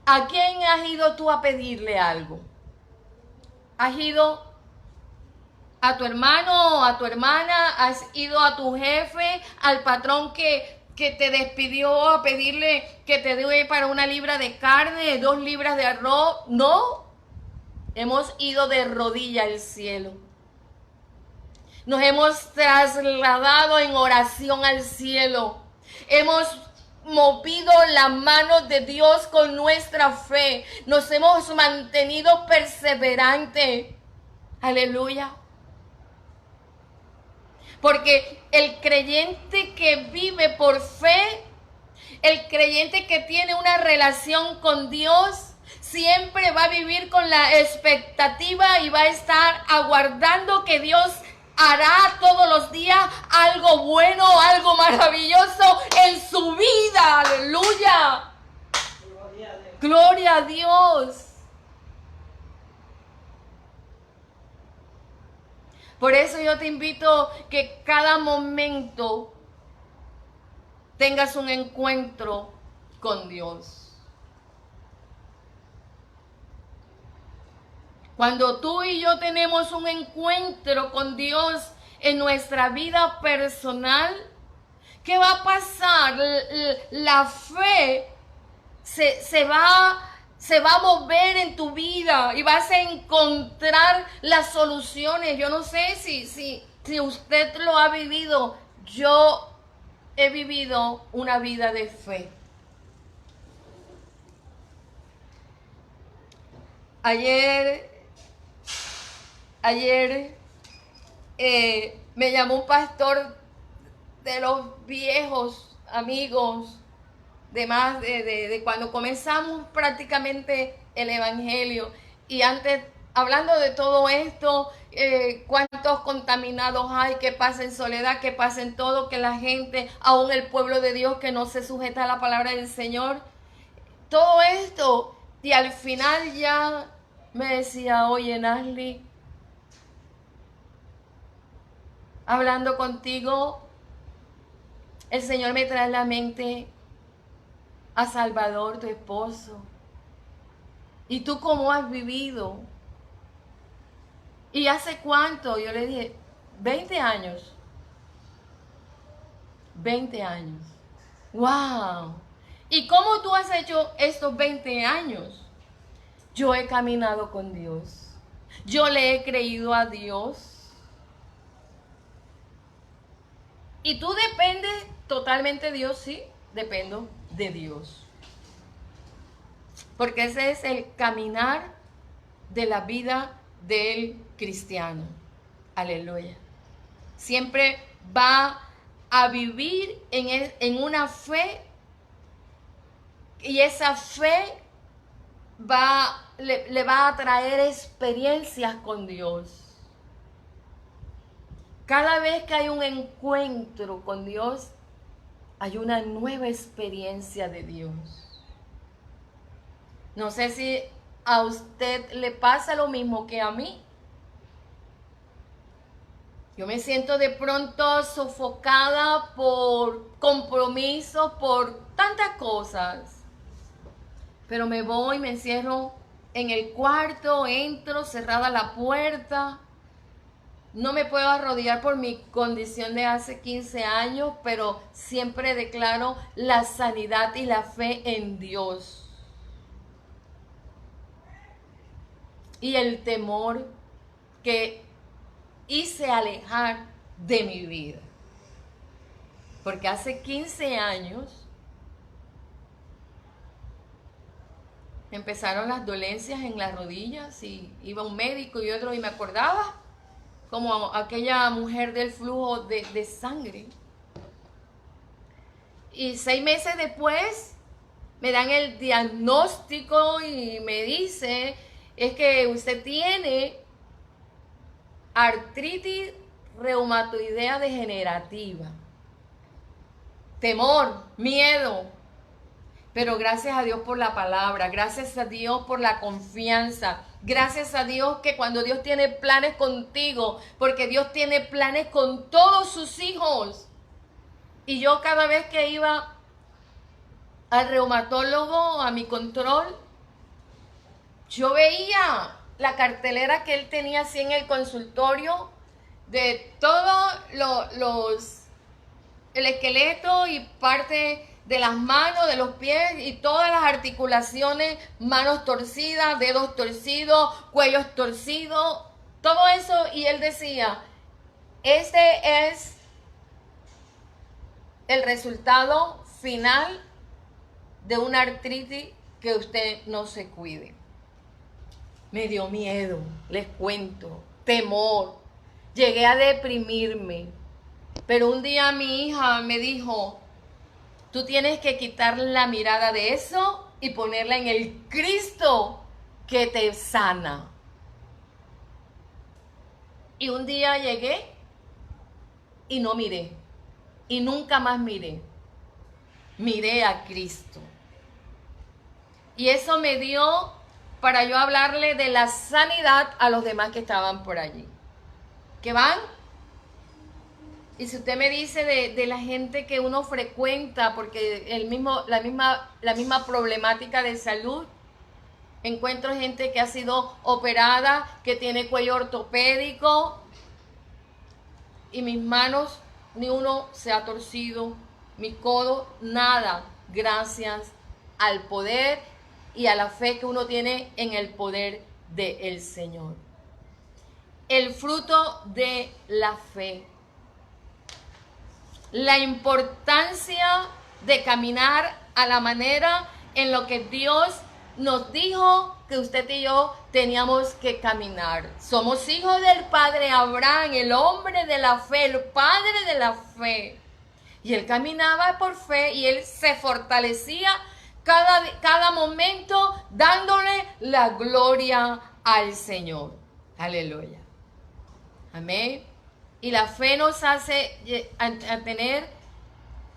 ¿A quién has ido tú a pedirle algo? ¿Has ido a tu hermano o a tu hermana? ¿Has ido a tu jefe, al patrón que te despidió, a pedirle que te dé para una libra de carne, 2 libras de arroz? No. Hemos ido de rodilla al cielo. Nos hemos trasladado en oración al cielo. Hemos movido la mano de Dios con nuestra fe. Nos hemos mantenido perseverantes. Aleluya. Porque el creyente que vive por fe, el creyente que tiene una relación con Dios, siempre va a vivir con la expectativa y va a estar aguardando que Dios hará todos los días algo bueno, algo maravilloso en su vida. Aleluya. Gloria a Dios. Por eso yo te invito que cada momento tengas un encuentro con Dios. Cuando tú y yo tenemos un encuentro con Dios en nuestra vida personal, ¿qué va a pasar? La fe se va a mover en tu vida y vas a encontrar las soluciones. Yo no sé si usted lo ha vivido. Yo he vivido una vida de fe. Ayer me llamó un pastor de los viejos amigos, de cuando comenzamos prácticamente el evangelio. Y antes, hablando de todo esto, cuántos contaminados hay, que pasa en soledad, que pasa en todo, que la gente, aún el pueblo de Dios que no se sujeta a la palabra del Señor, todo esto. Y al final ya me decía: oye, Nasli, hablando contigo, el Señor me trae a la mente a Salvador, tu esposo. ¿Y tú cómo has vivido? ¿Y hace cuánto? Yo le dije, 20 años. 20 años. ¡Wow! ¿Y cómo tú has hecho estos 20 años? Yo he caminado con Dios. Yo le he creído a Dios. ¿Y tú dependes totalmente de Dios? Sí, dependo de Dios. Porque ese es el caminar de la vida del cristiano. Aleluya. Siempre va a vivir en una fe, y esa fe le va a traer experiencias con Dios. Cada vez que hay un encuentro con Dios, hay una nueva experiencia de Dios. No sé si a usted le pasa lo mismo que a mí. Yo me siento de pronto sofocada por compromisos, por tantas cosas. Pero me voy, me encierro en el cuarto, entro, cerrada la puerta. No me puedo arrodillar por mi condición de hace 15 años, pero siempre declaro la sanidad y la fe en Dios. Y el temor que hice alejar de mi vida. Porque hace 15 años empezaron las dolencias en las rodillas y iba un médico y otro y me acordaba como aquella mujer del flujo de sangre. Y 6 meses después me dan el diagnóstico y me dice, es que usted tiene artritis reumatoidea degenerativa. Temor, miedo. Pero gracias a Dios por la palabra, gracias a Dios por la confianza, gracias a Dios que cuando Dios tiene planes contigo, porque Dios tiene planes con todos sus hijos. Y yo cada vez que iba al reumatólogo, a mi control, yo veía la cartelera que él tenía así en el consultorio de todos el esqueleto y parte de las manos, de los pies y todas las articulaciones, manos torcidas, dedos torcidos, cuellos torcidos, todo eso. Y él decía, este es el resultado final de una artritis que usted no se cuide. Me dio miedo, les cuento, temor. Llegué a deprimirme. Pero un día mi hija me dijo, tú tienes que quitar la mirada de eso y ponerla en el Cristo que te sana. Y un día llegué y no miré. Y nunca más miré. Miré a Cristo. Y eso me dio para yo hablarle de la sanidad a los demás que estaban por allí. ¿Qué van? Y si usted me dice de la gente que uno frecuenta, porque la misma problemática de salud, encuentro gente que ha sido operada, que tiene cuello ortopédico, y mis manos, ni uno se ha torcido, mis codos, nada, gracias al poder y a la fe que uno tiene en el poder del Señor. El fruto de la fe. La importancia de caminar a la manera en lo que Dios nos dijo que usted y yo teníamos que caminar. Somos hijos del Padre Abraham, el hombre de la fe, el padre de la fe. Y él caminaba por fe y él se fortalecía cada momento dándole la gloria al Señor. Aleluya. Amén. Y la fe nos hace a tener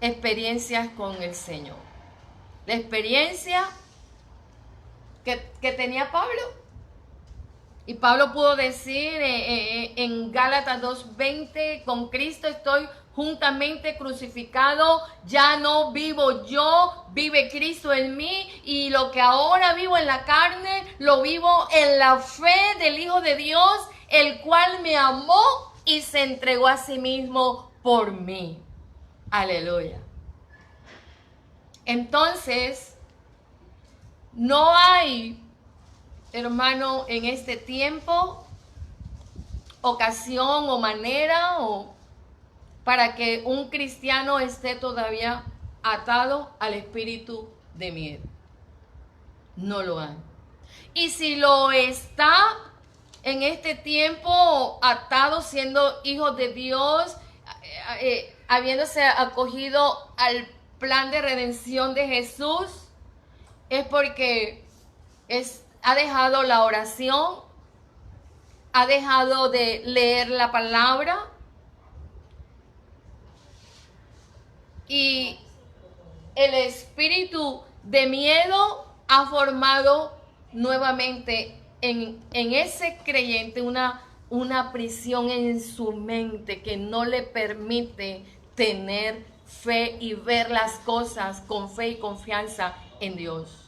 experiencias con el Señor. La experiencia que tenía Pablo. Y Pablo pudo decir en Gálatas 2:20, con Cristo estoy juntamente crucificado, ya no vivo yo, vive Cristo en mí, y lo que ahora vivo en la carne, lo vivo en la fe del Hijo de Dios, el cual me amó y se entregó a sí mismo por mí. Aleluya. Entonces, no hay, hermano, en este tiempo, ocasión o manera para que un cristiano esté todavía atado al espíritu de miedo. No lo hay. Y si lo está en este tiempo atado, siendo hijos de Dios, habiéndose acogido al plan de redención de Jesús, es porque ha dejado la oración, ha dejado de leer la palabra y el espíritu de miedo ha formado nuevamente en ese creyente una prisión en su mente que no le permite tener fe y ver las cosas con fe y confianza en Dios.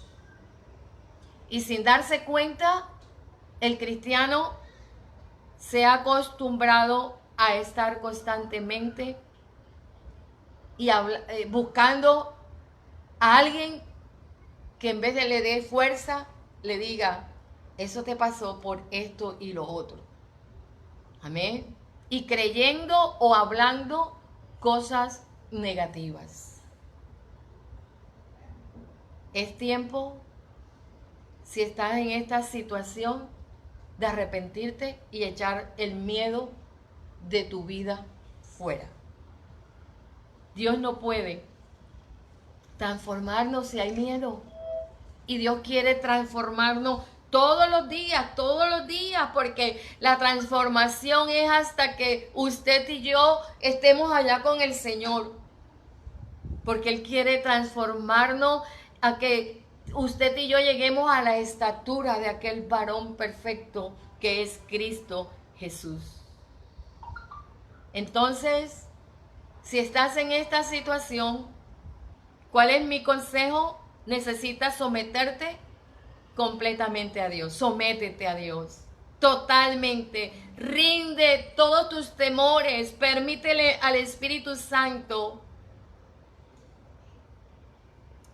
Y sin darse cuenta, el cristiano se ha acostumbrado a estar constantemente y buscando a alguien que en vez de le dé fuerza, le diga, eso te pasó por esto y lo otro. Amén. Y creyendo o hablando cosas negativas. Es tiempo, si estás en esta situación, de arrepentirte y echar el miedo de tu vida fuera. Dios no puede transformarnos si hay miedo. Y Dios quiere transformarnos todos los días, porque la transformación es hasta que usted y yo estemos allá con el Señor. Porque Él quiere transformarnos a que usted y yo lleguemos a la estatura de aquel varón perfecto que es Cristo Jesús. Entonces, si estás en esta situación, ¿cuál es mi consejo? Necesitas someterte completamente a Dios. Sométete a Dios. Totalmente. Rinde todos tus temores. Permítele al Espíritu Santo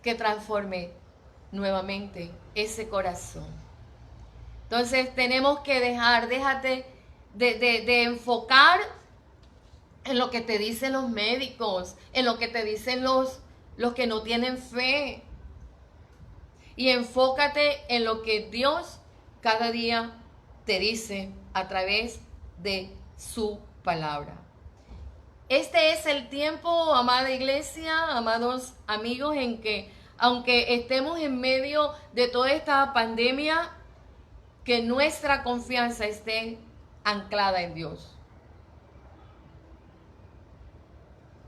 que transforme nuevamente ese corazón. Entonces tenemos que déjate de enfocar en lo que te dicen los médicos, en lo que te dicen los que no tienen fe. Y enfócate en lo que Dios cada día te dice a través de su palabra. Este es el tiempo, amada iglesia, amados amigos, en que aunque estemos en medio de toda esta pandemia, que nuestra confianza esté anclada en Dios.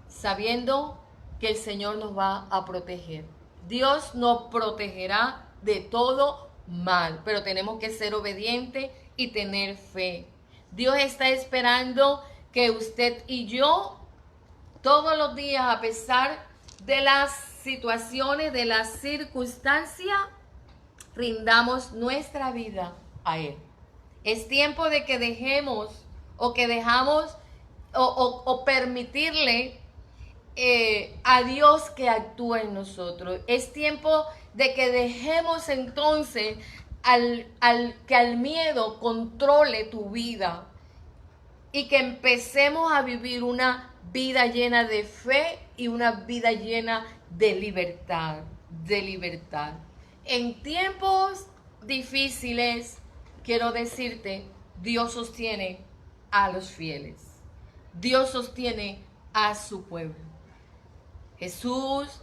Sabiendo que el Señor nos va a proteger. Dios nos protegerá de todo mal, pero tenemos que ser obedientes y tener fe. Dios está esperando que usted y yo, todos los días, a pesar de las situaciones, de las circunstancias, rindamos nuestra vida a Él. Es tiempo de que dejemos o que dejamos o permitirle a Dios que actúe en nosotros. Es tiempo de que dejemos entonces que al miedo controle tu vida y que empecemos a vivir una vida llena de fe y una vida llena de libertad, En tiempos difíciles, quiero decirte, Dios sostiene a los fieles. Dios sostiene a su pueblo. Jesús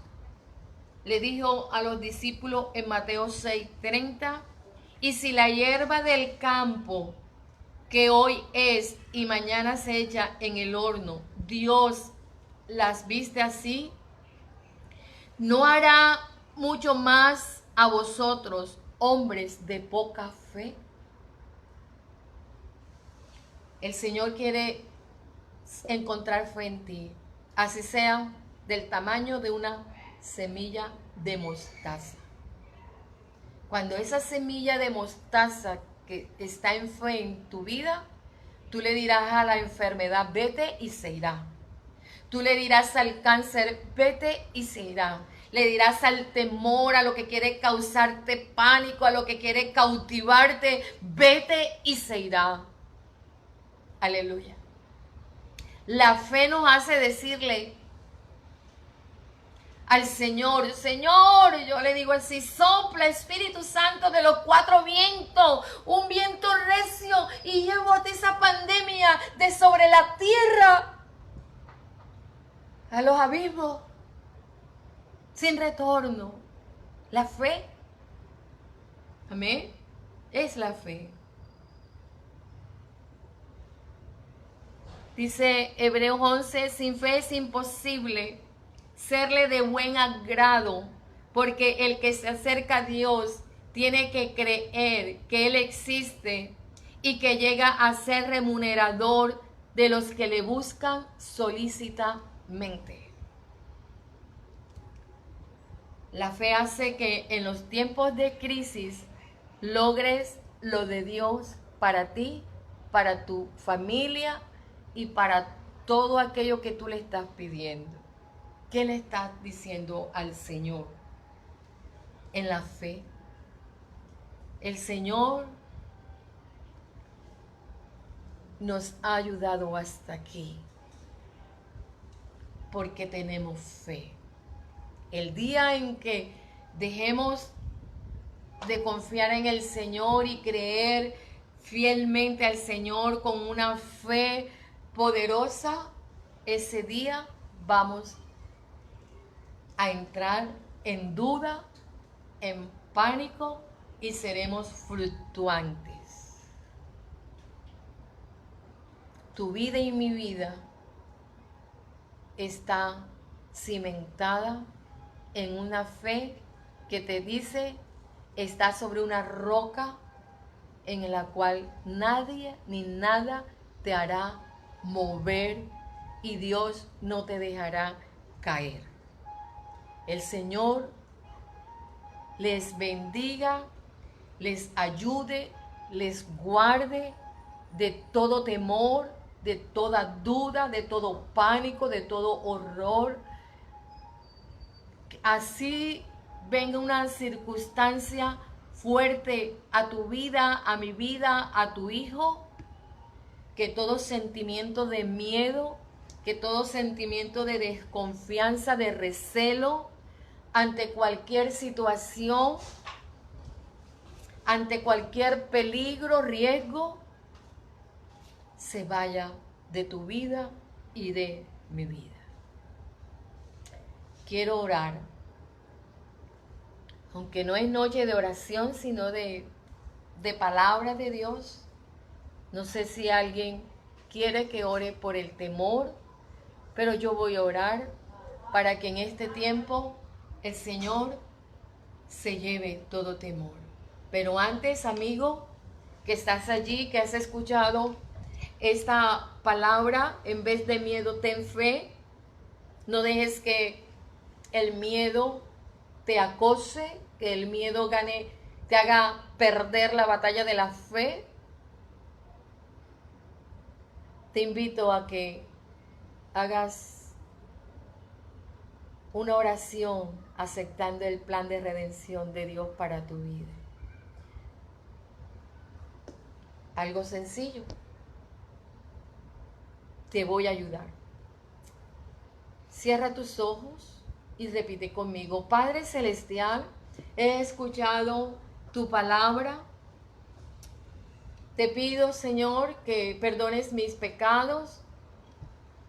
le dijo a los discípulos en Mateo 6:30, y si la hierba del campo que hoy es y mañana se echa en el horno, Dios las viste así, ¿no hará mucho más a vosotros, hombres de poca fe? El Señor quiere encontrar fe en ti, así sea del tamaño de una semilla de mostaza. Cuando esa semilla de mostaza que está en fe en tu vida, tú le dirás a la enfermedad, vete y se irá. Tú le dirás al cáncer, vete y se irá. Le dirás al temor, a lo que quiere causarte pánico, a lo que quiere cautivarte, vete y se irá. Aleluya. La fe nos hace decirle al Señor, Señor, yo le digo así, sopla Espíritu Santo de los cuatro vientos, un viento recio, y llévate esa pandemia de sobre la tierra a los abismos sin retorno. La fe, amén, es la fe. Dice Hebreos 11, sin fe es imposible serle de buen agrado, porque el que se acerca a Dios tiene que creer que Él existe y que llega a ser remunerador de los que le buscan solícitamente. La fe hace que en los tiempos de crisis logres lo de Dios para ti, para tu familia y para todo aquello que tú le estás pidiendo. ¿Qué le estás diciendo al Señor? En la fe. El Señor nos ha ayudado hasta aquí porque tenemos fe. El día en que dejemos de confiar en el Señor y creer fielmente al Señor con una fe poderosa, ese día vamos a entrar en duda, en pánico y seremos fluctuantes. Tu vida y mi vida está cimentada en una fe que te dice, está sobre una roca en la cual nadie ni nada te hará mover y Dios no te dejará caer. El Señor les bendiga, les ayude, les guarde de todo temor, de toda duda, de todo pánico, de todo horror. Así venga una circunstancia fuerte a tu vida, a mi vida, a tu hijo, que todo sentimiento de miedo, que todo sentimiento de desconfianza, de recelo ante cualquier situación, ante cualquier peligro, riesgo, se vaya de tu vida y de mi vida. Quiero orar, aunque no es noche de oración, sino de palabra de Dios. No sé si alguien quiere que ore por el temor, pero yo voy a orar para que en este tiempo el Señor se lleve todo temor. Pero antes, amigo, que estás allí, que has escuchado esta palabra, en vez de miedo, ten fe. No dejes que el miedo te acose, que el miedo te haga perder la batalla de la fe. Te invito a que hagas una oración aceptando el plan de redención de Dios para tu vida. Algo sencillo. Te voy a ayudar. Cierra tus ojos y repite conmigo. Padre Celestial, he escuchado tu palabra. Te pido, Señor, que perdones mis pecados.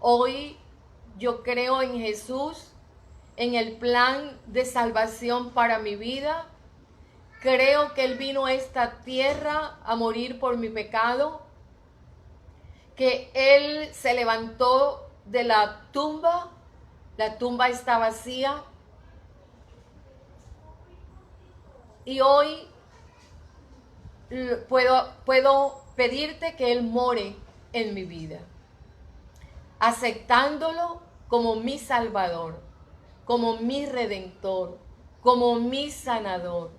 Hoy yo creo en Jesús, en el plan de salvación para mi vida. Creo que Él vino a esta tierra a morir por mi pecado, que Él se levantó de la tumba está vacía, y hoy puedo pedirte que Él more en mi vida, aceptándolo como mi Salvador, como mi Redentor, como mi sanador.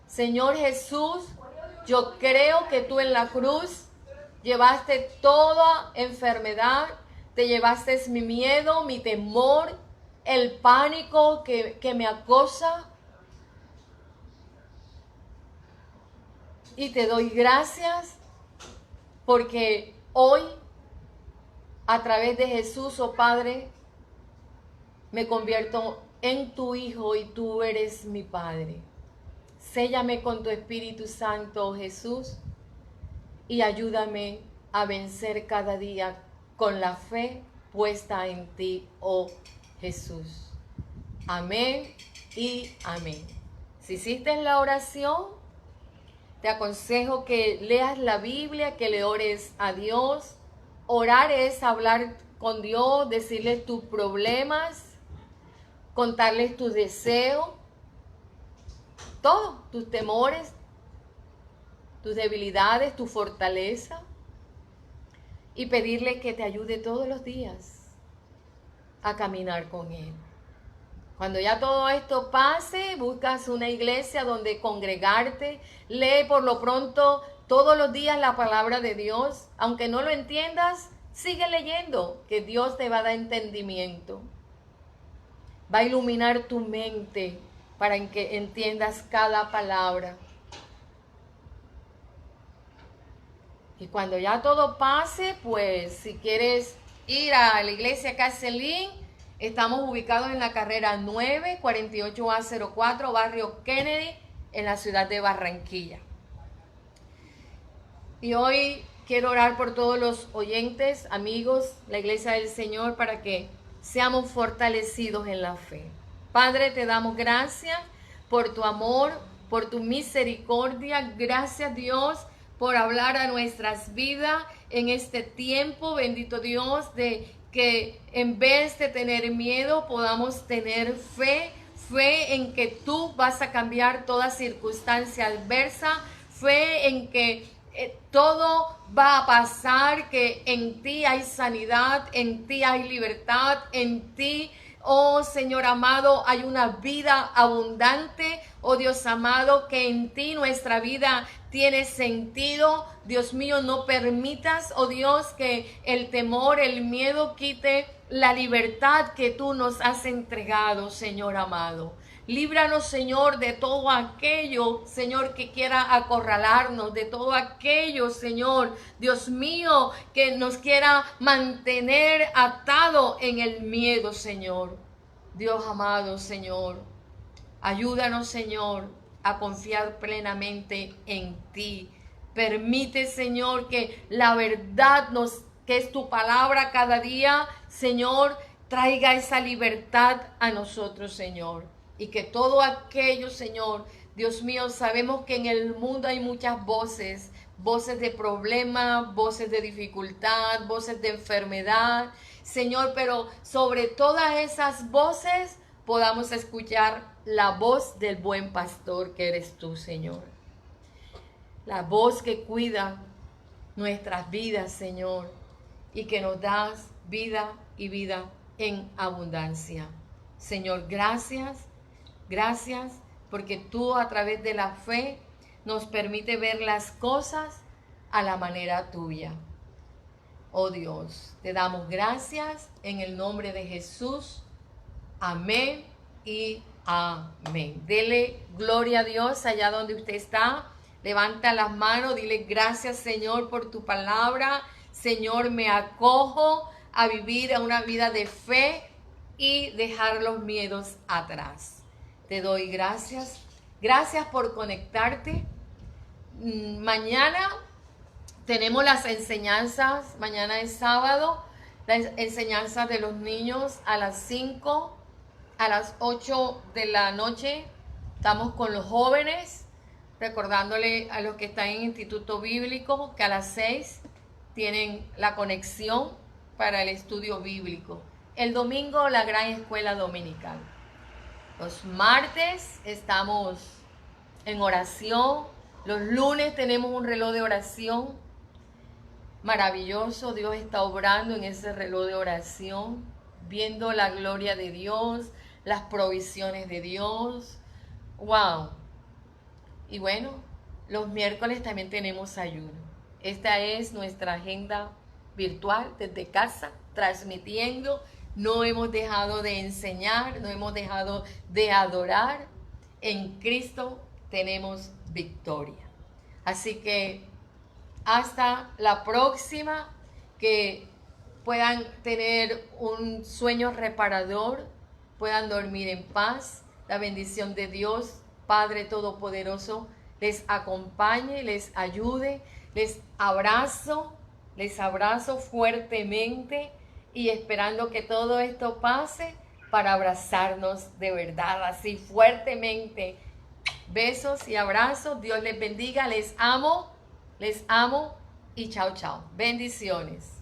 Señor Jesús, yo creo que tú en la cruz llevaste toda enfermedad, te llevaste mi miedo, mi temor, el pánico que me acosa. Y te doy gracias porque hoy, a través de Jesús, oh Padre, me convierto en tu Hijo y tú eres mi Padre. Séllame con tu Espíritu Santo, Jesús, y ayúdame a vencer cada día con la fe puesta en ti, oh Jesús. Amén y amén. Si hiciste la oración, te aconsejo que leas la Biblia, que le ores a Dios. Orar es hablar con Dios, decirle tus problemas, contarles tus deseos, todos tus temores, tus debilidades, tu fortaleza, y pedirle que te ayude todos los días a caminar con Él. Cuando ya todo esto pase, buscas una iglesia donde congregarte, lee por lo pronto todos los días la palabra de Dios. Aunque no lo entiendas, sigue leyendo, que Dios te va a dar entendimiento. Va a iluminar tu mente para que entiendas cada palabra. Y cuando ya todo pase, pues si quieres ir a la iglesia Caselín, estamos ubicados en la carrera 9, 48A04, barrio Kennedy, en la ciudad de Barranquilla. Y hoy quiero orar por todos los oyentes, amigos, la iglesia del Señor, para que seamos fortalecidos en la fe. Padre, te damos gracias por tu amor, por tu misericordia. Gracias, Dios, por hablar a nuestras vidas en este tiempo, bendito Dios, de que en vez de tener miedo podamos tener fe en que tú vas a cambiar toda circunstancia adversa, fe en que todo va a pasar, que en ti hay sanidad, en ti hay libertad, en ti, oh Señor amado, hay una vida abundante, oh Dios amado, que en ti nuestra vida tiene sentido. Dios mío, no permitas, oh Dios, que el temor, el miedo quite la libertad que tú nos has entregado, Señor amado. Líbranos, Señor, de todo aquello, Señor, que quiera acorralarnos, de todo aquello, Señor, Dios mío, que nos quiera mantener atado en el miedo, Señor. Dios amado, Señor, ayúdanos, Señor, a confiar plenamente en ti. Permite, Señor, que la verdad que es tu palabra cada día, Señor, traiga esa libertad a nosotros, Señor. Y que todo aquello, Señor, Dios mío, sabemos que en el mundo hay muchas voces, voces de problema, voces de dificultad, voces de enfermedad, Señor, pero sobre todas esas voces podamos escuchar la voz del buen pastor que eres tú, Señor. La voz que cuida nuestras vidas, Señor, y que nos das vida y vida en abundancia. Señor, gracias. Gracias porque tú a través de la fe nos permite ver las cosas a la manera tuya. Oh Dios, te damos gracias en el nombre de Jesús. Amén y amén. Dele gloria a Dios allá donde usted está. Levanta las manos, dile gracias, Señor, por tu palabra. Señor, me acojo a vivir una vida de fe y dejar los miedos atrás. Te doy gracias. Gracias por conectarte. Mañana tenemos las enseñanzas. Mañana es sábado. Las enseñanzas de los niños a las 5, a las 8 de la noche. Estamos con los jóvenes. Recordándole a los que están en Instituto Bíblico que a las 6 tienen la conexión para el estudio bíblico. El domingo la gran escuela dominical. Los martes estamos en oración. Los lunes tenemos un reloj de oración maravilloso. Dios está obrando en ese reloj de oración, viendo la gloria de Dios, las provisiones de Dios. ¡Wow! Y bueno, los miércoles también tenemos ayuno. Esta es nuestra agenda virtual desde casa, transmitiendo. No hemos dejado de enseñar, no hemos dejado de adorar. En Cristo tenemos victoria. Así que hasta la próxima, que puedan tener un sueño reparador, puedan dormir en paz. La bendición de Dios, Padre Todopoderoso, les acompañe, les ayude, les abrazo fuertemente. Y esperando que todo esto pase para abrazarnos de verdad, así fuertemente. Besos y abrazos. Dios les bendiga. Les amo y chao, chao. Bendiciones.